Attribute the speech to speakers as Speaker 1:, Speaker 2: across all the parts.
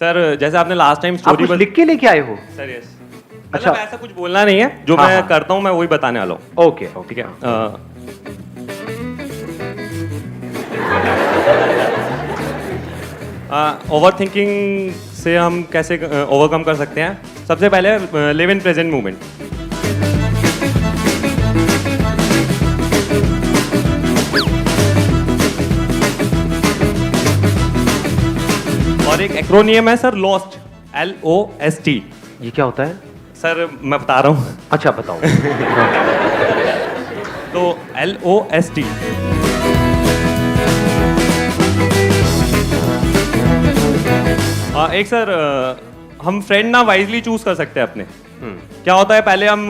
Speaker 1: Sir जैसे आपने last time
Speaker 2: आप
Speaker 1: स्टोरी
Speaker 2: कुछ लिख के लेके आए हो?
Speaker 1: Sir yes.
Speaker 2: अच्छा।
Speaker 1: मतलब ऐसा कुछ बोलना नहीं है, जो
Speaker 2: हाँ,
Speaker 1: मैं
Speaker 2: हाँ।
Speaker 1: करता हूँ मैं वही बताने वाला हूँ।
Speaker 2: ओके ओके
Speaker 1: ठीक है। ओवर थिंकिंग से हम कैसे ओवरकम कर सकते हैं? सबसे पहले लिव इन प्रेजेंट मोमेंट। और एक एक्रोनियम है सर, लॉस्ट, LOST।
Speaker 2: ये क्या होता है?
Speaker 1: सर मैं बता रहा हूँ।
Speaker 2: अच्छा बताओ।
Speaker 1: तो LOST एक सर हम फ्रेंड ना वाइजली चूज कर सकते हैं अपने। क्या होता है, पहले हम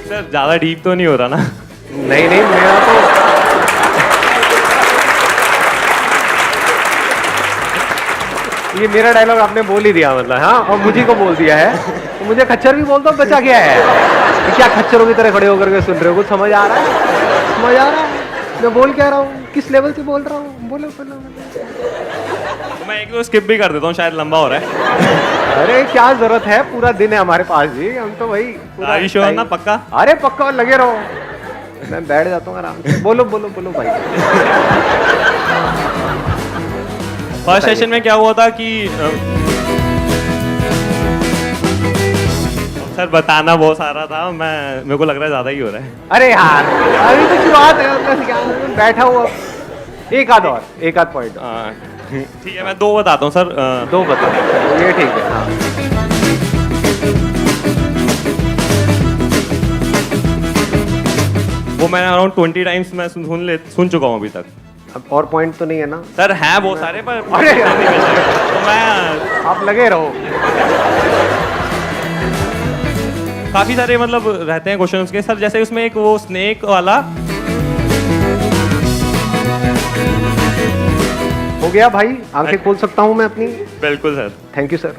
Speaker 1: सर ज्यादा डीप तो नहीं हो रहा ना?
Speaker 2: नहीं नहीं, मेरा तो ये मेरा डायलॉग आपने बोल ही दिया मतलब, हाँ, और मुझे को बोल दिया है तो मुझे खच्चर भी बोलता हूँ, बचा क्या है? ये क्या खच्चरों की तरह खड़े होकर के सुन रहे हो? कुछ समझ आ रहा है? समझ आ रहा है मैं बोल क्या रहा हूँ, किस लेवल से बोल रहा हूँ? बोलो बोलो बोलो।
Speaker 1: तो मैं एक दो स्किप भी कर देता हूँ, शायद लंबा हो रहा है।
Speaker 2: अरे क्या जरूरत है, पूरा दिन है हमारे पास जी, हम तो भाई पूरा
Speaker 1: Are you sure ना, पक्का?
Speaker 2: अरे पक्का, लगे रहो, मैं बैठ जाता हूँ आराम से। बोलो बोलो बोलो भाई।
Speaker 1: फर्स्ट सेशन में क्या हुआ था कि सर बताना बहुत सारा था, मेरे को लग रहा है ज्यादा ही हो रहा है।
Speaker 2: अरे यार अभी तो शुरुआत है, मतलब क्या बैठा हुआ। एक आध पॉइंट।
Speaker 1: ठीक है, मैं दो बताता हूँ सर।
Speaker 2: दो बताओ, ये ठीक है। हाँ।
Speaker 1: वो मैंने अराउंड 20 टाइम्स मैं सुन चुका हूँ अभी तक।
Speaker 2: अब और पॉइंट तो नहीं है ना?
Speaker 1: सर हैं बहुत सारे, पर
Speaker 2: अरे
Speaker 1: तो मैं
Speaker 2: आप लगे रहो।
Speaker 1: काफी सारे मतलब रहते हैं क्वेश्चंस के सर, जैसे उसमें एक वो स्नेक वाला।
Speaker 2: हो गया भाई, आंखें खोल सकता हूँ मैं अपनी?
Speaker 1: बिल्कुल sir.
Speaker 2: Thank you sir,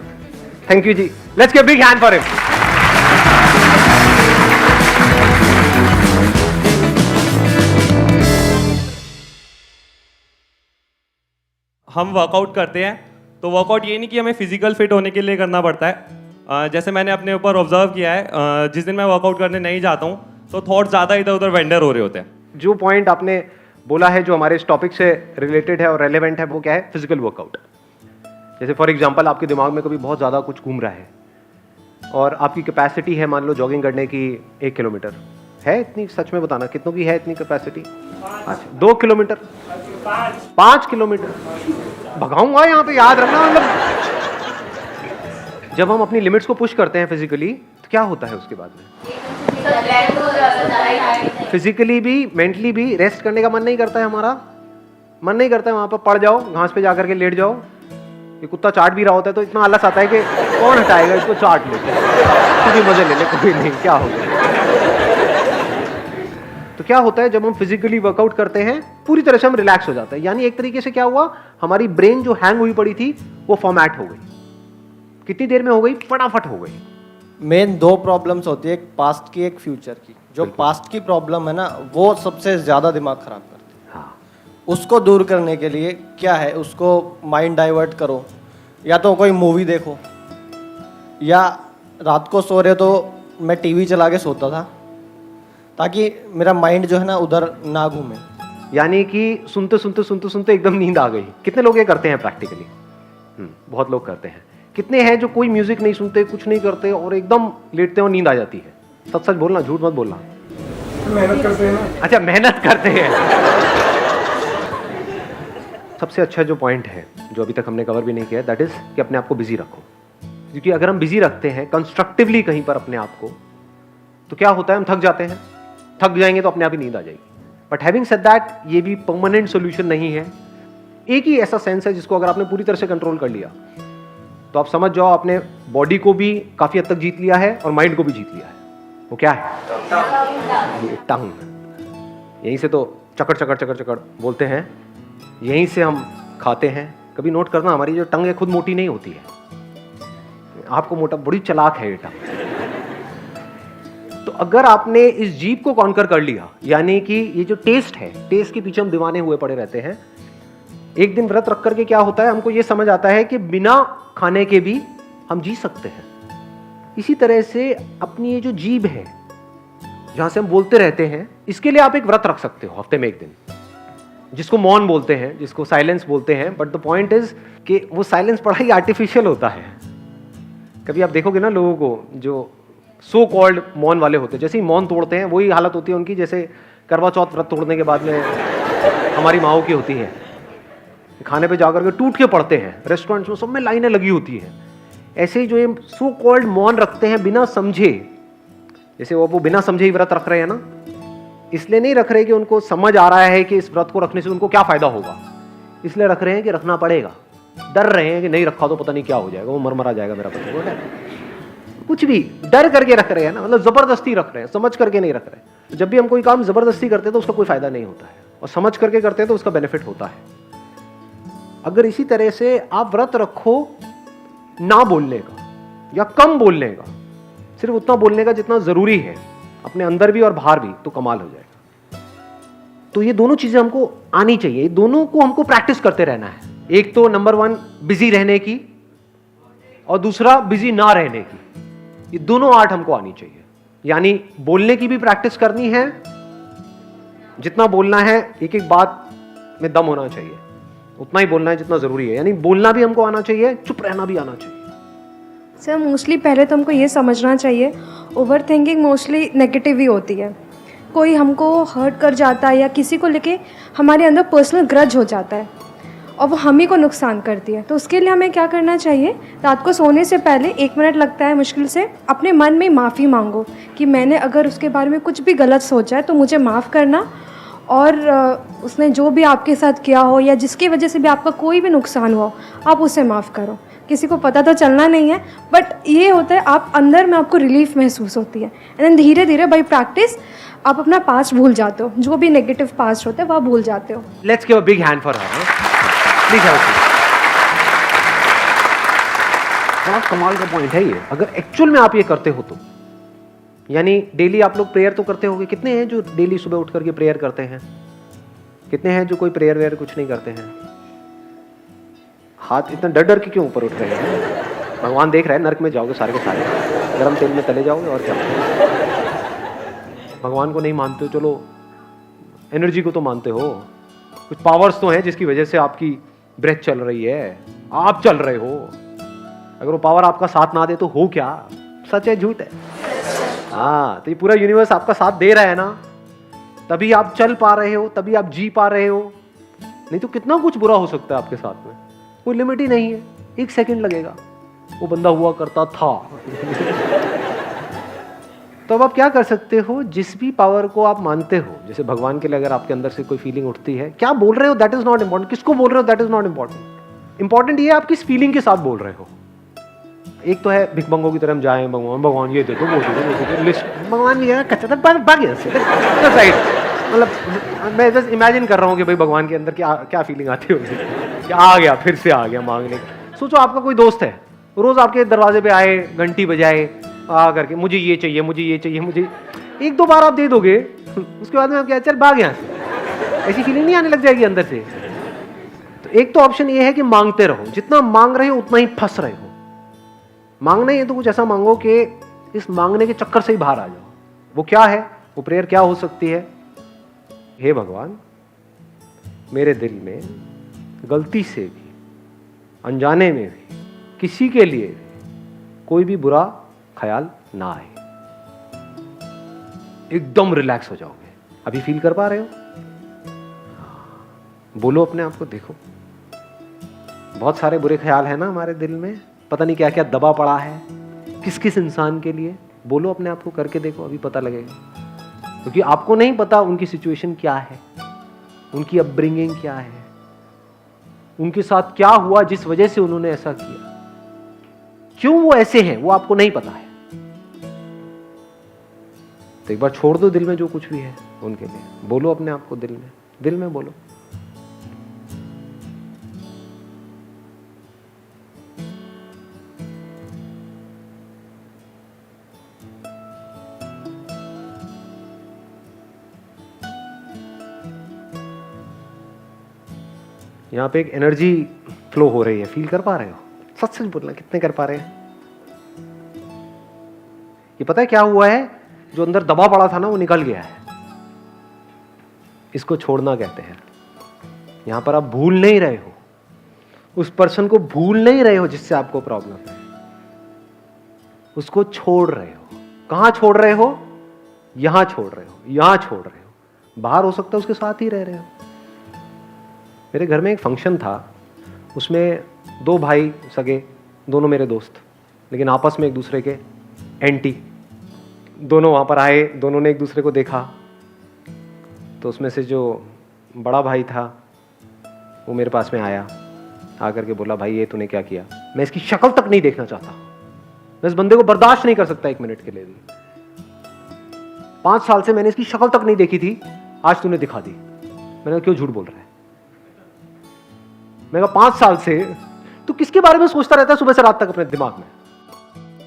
Speaker 2: thank you जी। Let's give big hand for him.
Speaker 1: हम वर्कआउट करते हैं तो वर्कआउट ये नहीं कि हमें फिजिकल फिट होने के लिए करना पड़ता है। जैसे मैंने अपने ऊपर ऑब्जर्व किया है, जिस दिन मैं वर्कआउट करने नहीं जाता हूँ तो थॉट ज़्यादा इधर उधर वेंडर हो रहे होते हैं।
Speaker 2: जो पॉइंट आपने बोला है, जो हमारे इस टॉपिक से रिलेटेड है और रेलेवेंट है, वो क्या है? Physical workout. जैसे फॉर एग्जांपल आपके दिमाग में कभी बहुत ज़्यादा कुछ घूम रहा है और आपकी कैपेसिटी है मान लो जॉगिंग करने की 1 किलोमीटर है, इतनी सच में बताना कितनों की है इतनी कैपेसिटी? अच्छा 2 किलोमीटर, 5 किलोमीटर भगाऊंगा यहाँ पे, याद रखना। मतलब जब हम अपनी लिमिट्स को पुश करते हैं फिजिकली तो क्या होता है उसके बाद में? फिजिकली भी मेंटली भी रेस्ट करने का मन नहीं करता है हमारा, मन नहीं करता है। वहां पर पड़ जाओ, घास पे जाकर के लेट जाओ। ये कुत्ता चाट भी रहा होता है तो इतना आलस आता है कि कौन हटाएगा इसको, चाट ले, खुद ही मजे ले ले, कोई नहीं, क्या होगा। तो क्या होता है जब हम फिजिकली वर्कआउट करते हैं, पूरी तरह से हम रिलैक्स हो जाते हैं। यानी एक तरीके से क्या हुआ, हमारी ब्रेन जो हैंग हुई पड़ी थी वो फॉर्मेट हो गई। कितनी देर में हो गई? फटाफट हो गई।
Speaker 3: मेन दो प्रॉब्लम्स होती है, एक पास्ट की एक फ्यूचर की। जो पास्ट की प्रॉब्लम है ना, वो सबसे ज़्यादा दिमाग खराब करती है।
Speaker 2: हाँ।
Speaker 3: उसको दूर करने के लिए क्या है, उसको माइंड डाइवर्ट करो, या तो कोई मूवी देखो, या रात को सो रहे तो मैं टीवी चला के सोता था ताकि मेरा माइंड जो है ना उधर ना घूमे।
Speaker 2: यानी कि सुनते सुनते सुनते सुनते एकदम नींद आ गई। कितने लोग ये करते हैं प्रैक्टिकली? बहुत लोग करते हैं। कितने हैं जो कोई म्यूजिक नहीं सुनते, कुछ नहीं करते और एकदम लेटते हैं और नींद आ जाती है? सच सच बोलना, झूठ मत बोलना।
Speaker 4: मेहनत करते हैं ना।
Speaker 2: अच्छा मेहनत करते हैं। सबसे अच्छा जो पॉइंट है जो अभी तक हमने कवर भी नहीं किया, दैट इज कि अपने आप को बिजी रखो। क्योंकि अगर हम बिजी रखते हैं कंस्ट्रक्टिवली कहीं पर अपने आप को, तो क्या होता है, हम थक जाते हैं। थक जाएंगे तो अपने आप ही नींद आ जाएगी। बट हैविंग सेड दैट, ये भी परमानेंट सोल्यूशन नहीं है। एक ही ऐसा सेंस है जिसको अगर आपने पूरी तरह से कंट्रोल कर लिया तो आप समझ जाओ आपने बॉडी को भी काफी हद तक जीत लिया है और माइंड को भी जीत लिया है। वो क्या है? टंग। यहीं से तो चकड़ चकड़ चकड़ चकड़ बोलते हैं, यहीं से हम खाते हैं। कभी नोट करना, हमारी जो टंग है खुद मोटी नहीं होती है, आपको मोटा, बड़ी चालाक है ये टंग। तो अगर आपने इस जीभ को कॉन्कर कर लिया, यानी कि ये जो टेस्ट है, टेस्ट के पीछे हम दीवाने हुए पड़े रहते हैं। एक दिन व्रत रख करके क्या होता है, हमको ये समझ आता है कि बिना खाने के भी हम जी सकते हैं। इसी तरह से अपनी ये जो जीभ है, जहां से हम बोलते रहते हैं, इसके लिए आप एक व्रत रख सकते हो हफ्ते में एक दिन, जिसको मौन बोलते हैं, जिसको साइलेंस बोलते हैं। बट द पॉइंट इज कि वो साइलेंस बड़ा ही आर्टिफिशियल होता है। कभी आप देखोगे ना लोगों को जो सो कॉल्ड मौन वाले होते हैं, जैसे ही मौन तोड़ते हैं वही हालत होती है उनकी जैसे करवा चौथ व्रत तोड़ने के बाद में हमारी माओ की होती है। खाने पे जाकर के टूट के पड़ते हैं, रेस्टोरेंट्स में सब में लाइनें लगी होती हैं। ऐसे ही जो ये सो कॉल्ड मौन रखते हैं बिना समझे, जैसे वो बिना समझे ही व्रत रख रहे हैं ना, इसलिए नहीं रख रहे कि उनको समझ आ रहा है कि इस व्रत को रखने से उनको क्या फायदा होगा, इसलिए रख रहे हैं कि रखना पड़ेगा। डर रहे हैं कि नहीं रखा तो पता नहीं क्या हो जाएगा, वो मर मरा जाएगा मेरा पति। कुछ भी डर करके रख रहे हैं ना, मतलब जबरदस्ती रख रहे हैं, समझ करके नहीं रख रहे। जब भी हम कोई काम जबरदस्ती करते हैं तो उसका कोई फायदा नहीं होता है, और समझ करके करते हैं तो उसका बेनिफिट होता है। अगर इसी तरह से आप व्रत रखो ना बोलने का या कम बोलने का, सिर्फ उतना बोलने का जितना जरूरी है अपने अंदर भी और बाहर भी, तो कमाल हो जाएगा। तो ये दोनों चीजें हमको आनी चाहिए, दोनों को हमको प्रैक्टिस करते रहना है। एक तो नंबर 1 बिजी रहने की, और दूसरा बिजी ना रहने की। ये दोनों आर्ट हमको आनी चाहिए। यानी बोलने की भी प्रैक्टिस करनी है, जितना बोलना है एक एक बात में दम होना चाहिए, उतना ही बोलना है जितना जरूरी है। यानी बोलना भी हमको आना चाहिए, चुप रहना भी आना चाहिए।
Speaker 5: सर मोस्टली पहले तो हमको ये समझना चाहिए, ओवर थिंकिंग मोस्टली नेगेटिव ही होती है। कोई हमको हर्ट कर जाता है या किसी को लेके हमारे अंदर पर्सनल ग्रज हो जाता है और वो हम ही को नुकसान करती है। तो उसके लिए हमें क्या करना चाहिए, रात को सोने से पहले 1 मिनट लगता है मुश्किल से, अपने मन में माफ़ी मांगो कि मैंने अगर उसके बारे में कुछ भी गलत सोचा है तो मुझे माफ़ करना, और उसने जो भी आपके साथ किया हो या जिसकी वजह से भी आपका कोई भी नुकसान हुआ हो, आप उसे माफ़ करो। किसी को पता तो चलना नहीं है, बट ये होता है आप अंदर में आपको रिलीफ महसूस होती है। एंड देन धीरे धीरे बाई प्रैक्टिस आप अपना पास्ट भूल जाते हो, जो भी नेगेटिव पास्ट होता है वह भूल जाते हो।
Speaker 2: Let's give a big hand for her. Please have a seat. बड़ा कमाल का पॉइंट है ये। अगर एक्चुअल में आप ये करते हो तो, यानी डेली आप लोग प्रेयर तो करते होंगे। कितने हैं जो डेली सुबह उठ करके प्रेयर करते हैं? कितने हैं जो कोई प्रेयर वेयर कुछ नहीं करते हैं? हाथ इतना डर डर के क्यों ऊपर उठ रहे हैं? भगवान देख रहे हैं, नरक में जाओगे सारे के सारे, गरम तेल में तले जाओगे और क्या। भगवान को नहीं मानते हो, चलो एनर्जी को तो मानते हो, कुछ पावर्स तो हैं जिसकी वजह से आपकी ब्रेथ चल रही है, आप चल रहे हो। अगर वो पावर आपका साथ ना दे तो हो क्या? सच है झूठ है? हाँ, तो ये पूरा यूनिवर्स आपका साथ दे रहा है ना, तभी आप चल पा रहे हो, तभी आप जी पा रहे हो। नहीं तो कितना कुछ बुरा हो सकता है आपके साथ में, कोई लिमिट ही नहीं है। 1 सेकंड लगेगा, वो बंदा हुआ करता था। तो अब आप क्या कर सकते हो, जिस भी पावर को आप मानते हो, जैसे भगवान के लिए अगर आपके अंदर से कोई फीलिंग उठती है, क्या बोल रहे हो दैट इज नॉट इंपॉर्टेंट, किसको बोल रहे हो that is not important. Important ये है आप किस फीलिंग के साथ बोल रहे हो। एक तो है भिखमंगों की तरह हम जाएं, भगवान भगवान ये दे दो वो दे दो वो दे दो, लिस्ट भगवान भी है कच्चा था भाग राइट। मतलब मैं बस इमेजिन कर रहा हूँ कि भाई भगवान के अंदर क्या क्या फीलिंग आती होगी कि आ गया, फिर से आ गया मांगने। सोचो आपका कोई दोस्त है, रोज आपके दरवाजे पे आए, घंटी बजाए, आ करके मुझे ये चाहिए मुझे ये चाहिए मुझे, 1-2 बार आप दे दोगे, उसके बाद में आप क्या, चल भाग यहाँ से, ऐसी फीलिंग नहीं आने लग जाएगी अंदर से। तो एक तो ऑप्शन ये है कि मांगते रहो, जितना मांग रहे हो उतना ही फंस रहे हो। मांगना ही है तो कुछ ऐसा मांगो कि इस मांगने के चक्कर से ही बाहर आ जाओ। वो क्या है, वो प्रेयर क्या हो सकती है? हे भगवान, मेरे दिल में गलती से भी, अनजाने में भी, किसी के लिए भी कोई भी बुरा ख्याल ना आए। एकदम रिलैक्स हो जाओगे। अभी फील कर पा रहे हो? बोलो अपने आप को, देखो बहुत सारे बुरे ख्याल है ना हमारे दिल में, पता नहीं क्या क्या दबा पड़ा है किस किस इंसान के लिए। बोलो अपने आप को, करके देखो, अभी पता लगेगा। क्योंकि आपको नहीं पता उनकी सिचुएशन क्या है, उनकी अपब्रिंगिंग क्या है, उनके साथ क्या हुआ जिस वजह से उन्होंने ऐसा किया, क्यों वो ऐसे हैं, वो आपको नहीं पता है। तो एक बार छोड़ दो दिल में जो कुछ भी है उनके लिए। बोलो अपने आप को दिल में बोलो। यहाँ पे एक एनर्जी फ्लो हो रही है, फील कर पा रहे हो? सच सच बोलना, कितने कर पा रहे हैं? ये पता है क्या हुआ है? जो अंदर दबा पड़ा था ना, वो निकल गया है। इसको छोड़ना कहते हैं। यहां पर आप भूल नहीं रहे हो, उस पर्सन को भूल नहीं रहे हो जिससे आपको प्रॉब्लम है, उसको छोड़ रहे हो। कहां छोड़ रहे हो? यहां छोड़ रहे हो, यहां छोड़ रहे हो। बाहर हो सकता है उसके साथ ही रह रहे हो। मेरे घर में एक फंक्शन था, उसमें 2 भाई सगे, दोनों मेरे दोस्त, लेकिन आपस में एक दूसरे के एंटी। दोनों वहाँ पर आए, दोनों ने एक दूसरे को देखा, तो उसमें से जो बड़ा भाई था वो मेरे पास में आया, आकर के बोला, भाई ये तूने क्या किया? मैं इसकी शक्ल तक नहीं देखना चाहता, मैं इस बंदे को बर्दाश्त नहीं कर सकता 1 मिनट के लिए भी। 5 साल से मैंने इसकी शक्ल तक नहीं देखी थी, आज तूने दिखा दी। मैंने कहा, क्यों झूठ बोल रहा है? मैं कहा 5 साल से तू किसके बारे में सोचता रहता है सुबह से रात तक अपने दिमाग में?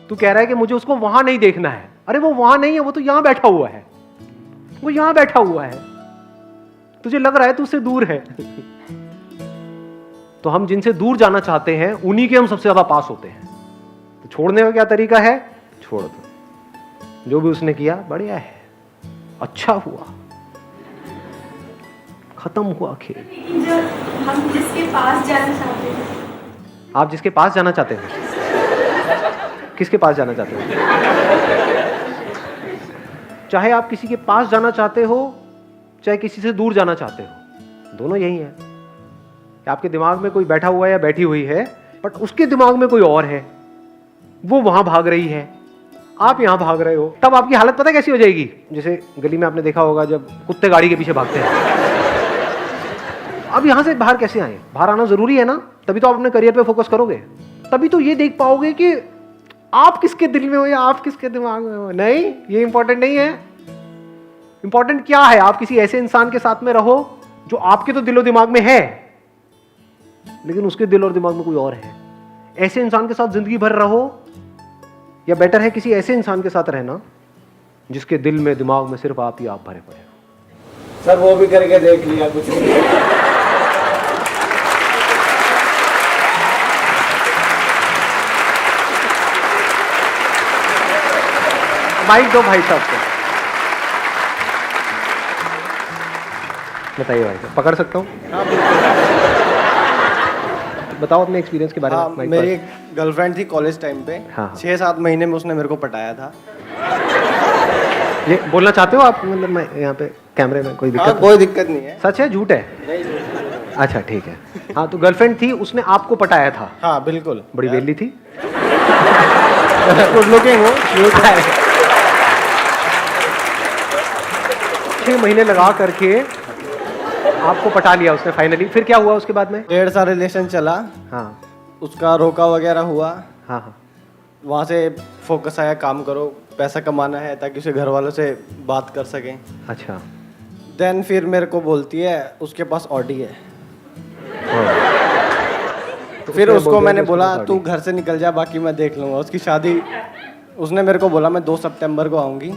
Speaker 2: तू कह रहा है कि मुझे उसको वहां नहीं देखना है। अरे वो वहां नहीं है, वो तो यहां बैठा हुआ है, वो यहां बैठा हुआ है, तुझे लग रहा है तू उससे दूर है। तो हम जिनसे दूर जाना चाहते हैं उन्हीं के हम सबसे ज्यादा पास होते हैं। तो छोड़ने का क्या तरीका है? छोड़ दो। जो भी उसने किया बढ़िया है, अच्छा हुआ, खत्म हुआ खेल।
Speaker 6: जो हम जिसके पास जाना चाहते हैं,
Speaker 2: आप जिसके पास जाना चाहते हैं, किसके पास जाना चाहते हो? चाहे आप किसी के पास जाना चाहते हो, चाहे किसी से दूर जाना चाहते हो, दोनों यही है कि आपके दिमाग में कोई बैठा हुआ है या बैठी हुई है, बट उसके दिमाग में कोई और है, वो वहां भाग रही है, आप यहां भाग रहे हो। तब आपकी हालत पता है कैसी हो जाएगी? जैसे गली में आपने देखा होगा जब कुत्ते गाड़ी के पीछे भागते हैं। अब यहां से बाहर कैसे आए? बाहर आना जरूरी है ना, तभी तो आप अपने करियर पे फोकस करोगे, तभी तो ये देख पाओगे कि आप किसके दिल में हो या आप किसके दिमाग में हो। नहीं, ये इंपॉर्टेंट नहीं है। इंपॉर्टेंट क्या है? आप किसी ऐसे इंसान के साथ में रहो जो आपके तो दिलो दिमाग में है, लेकिन उसके दिल और दिमाग में कोई और है। ऐसे इंसान के साथ जिंदगी भर रहो, या बेटर है किसी ऐसे इंसान के साथ रहना जिसके दिल में दिमाग में सिर्फ आप ही आप भरे पड़े हो।
Speaker 3: सर वो भी करके देख लिया, कुछ नहीं।
Speaker 2: माइक दो भाई साहब को। बताइए भाई साहब, पकड़ सकता हूँ? बताओ अपने एक्सपीरियंस के बारे
Speaker 3: हाँ,
Speaker 2: में।
Speaker 3: मेरी एक गर्लफ्रेंड थी कॉलेज टाइम पे।
Speaker 2: हाँ।
Speaker 3: 6-7 महीने में उसने मेरे को पटाया था।
Speaker 2: ये बोलना चाहते हो आप? मतलब मैं यहाँ पे कैमरे में कोई
Speaker 3: हाँ,
Speaker 2: दिक्कत?
Speaker 3: कोई दिक्कत नहीं है।
Speaker 2: सच है झूठ है?
Speaker 3: नहीं।
Speaker 2: अच्छा ठीक है। हाँ, तो गर्लफ्रेंड थी, उसने आपको पटाया था?
Speaker 3: हाँ बिल्कुल।
Speaker 2: बड़ी वेली थी?
Speaker 3: गुड लुकिंग हो, क्यूट है।
Speaker 2: 6 महीने लगा करके आपको पटा लिया उसने फाइनली। फिर क्या हुआ उसके बाद में?
Speaker 3: 1.5 साल रिलेशन चला।
Speaker 2: हाँ
Speaker 3: उसका रोका वगैरह हुआ।
Speaker 2: हाँ हाँ।
Speaker 3: वहाँ से फोकस आया, काम करो, पैसा कमाना है ताकि उसे घर वालों से बात कर सकें।
Speaker 2: अच्छा।
Speaker 3: देन फिर मेरे को बोलती है उसके पास ऑडी है।
Speaker 2: तो
Speaker 3: फिर
Speaker 2: उसने
Speaker 3: उसको
Speaker 2: बोल दिया
Speaker 3: मैंने
Speaker 2: कि उसके
Speaker 3: बोला
Speaker 2: पास
Speaker 3: तू
Speaker 2: ऑडी।
Speaker 3: घर से निकल जा, बाकी मैं देख लूँगा। उसकी शादी उसने मेरे को बोला मैं 2 सितंबर को आऊँगी।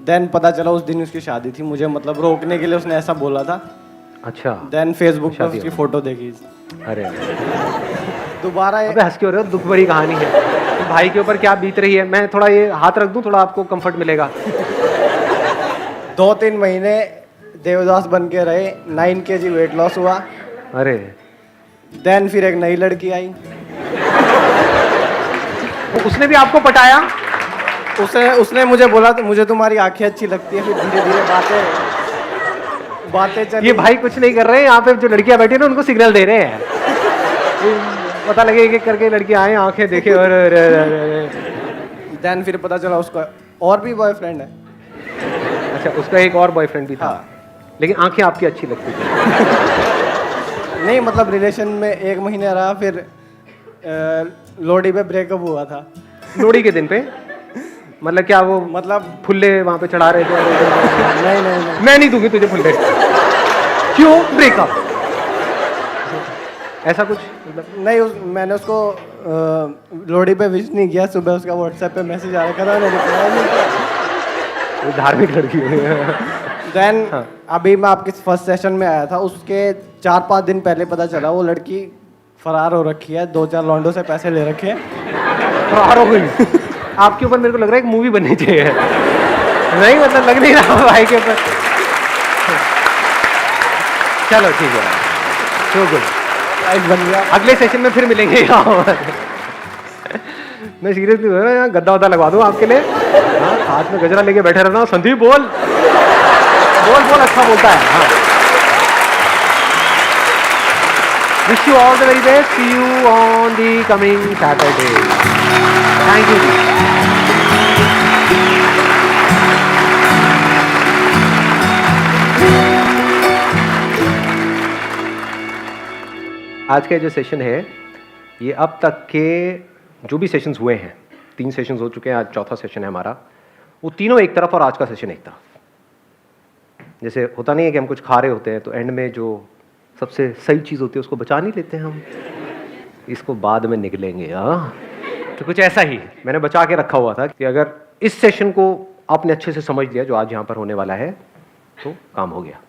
Speaker 3: देन पता चला उस दिन उसकी शादी थी। मुझे मतलब रोकने के लिए उसने ऐसा बोला था।
Speaker 2: अच्छा।
Speaker 3: देन फेसबुक पर
Speaker 2: शादी
Speaker 3: उसकी
Speaker 2: हो।
Speaker 3: फोटो देखी।
Speaker 2: अरे
Speaker 3: दोबारा
Speaker 2: अबे हंस के हो रहे हो, दुख भरी कहानी है। तो भाई के ऊपर क्या बीत रही है? मैं थोड़ा ये हाथ रख दूं, थोड़ा आपको कंफर्ट मिलेगा।
Speaker 3: 2-3 महीने देवदास बन के रहे, 9 kg वेट लॉस हुआ।
Speaker 2: अरे
Speaker 3: देन फिर एक नई लड़की आई।
Speaker 2: उसने भी आपको पटाया?
Speaker 3: उसने मुझे बोला तो मुझे तुम्हारी आंखें अच्छी लगती है। फिर धीरे धीरे बातें चली।
Speaker 2: ये भाई कुछ नहीं कर रहे हैं, यहाँ पे जो लड़कियां बैठी है ना उनको सिग्नल दे रहे हैं। पता लगे एक एक करके लड़कियां आए, आंखें देखे और
Speaker 3: देन फिर पता चला उसका और भी बॉयफ्रेंड है।
Speaker 2: अच्छा, उसका एक और बॉयफ्रेंड भी था।
Speaker 3: हाँ।
Speaker 2: लेकिन आंखें आपकी अच्छी लगती थी?
Speaker 3: नहीं मतलब रिलेशन में 1 महीने रहा, फिर लोहड़ी पे ब्रेकअप हुआ था।
Speaker 2: लोहड़ी के दिन पे? मतलब क्या वो
Speaker 3: मतलब
Speaker 2: फुल्ले वहां पे चढ़ा रहे थे?
Speaker 3: नहीं
Speaker 2: मैं नहीं दूंगी तुझे फुल्ले। क्यों? ब्रेकअप? ऐसा कुछ मतलब?
Speaker 3: नहीं मैंने उसको लोहड़ी पे विश नहीं किया। सुबह उसका व्हाट्सएप पे मैसेज आ रखा था, मैंने रिप्लाई नहीं किया।
Speaker 2: वो धार्मिक लड़की है।
Speaker 3: देन
Speaker 2: हाँ।
Speaker 3: अभी मैं आपके फर्स्ट सेशन में आया था, उसके 4-5 दिन पहले पता चला वो लड़की फरार हो रखी है, 2-4 लॉन्डो से पैसे ले रखे हैं।
Speaker 2: फरार हो गई। आपके ऊपर मेरे को लग रहा है एक मूवी बननी चाहिए। नहीं मतलब लग नहीं रहा भाई के ऊपर। चलो ठीक है, सो गुड,
Speaker 3: एक बन गया।
Speaker 2: अगले सेशन में फिर मिलेंगे यहाँ। मैं सीरियसली यहाँ गद्दा वद्दा लगवा दूँ आपके लिए। हाँ, हाथ में गजरा लेके बैठे रहना। संदीप बोल बोल बोल, अच्छा बोलता है। हाँ, wish you all the very best, see you on the coming Saturday. Thank you ji. आज का जो सेशन है ये अब तक के जो भी सेशंस हुए हैं, 3 सेशंस हो चुके हैं, आज चौथा सेशन है हमारा, वो तीनों एक तरफ और आज का सेशन एक तरफ। जैसे होता नहीं है कि हम कुछ खा रहे होते हैं तो एंड में जो सबसे सही चीज़ होती है उसको बचा नहीं लेते हैं हम, इसको बाद में निकलेंगे। हाँ, तो कुछ ऐसा ही मैंने बचा के रखा हुआ था कि अगर इस सेशन को आपने अच्छे से समझ लिया जो आज यहाँ पर होने वाला है तो काम हो गया।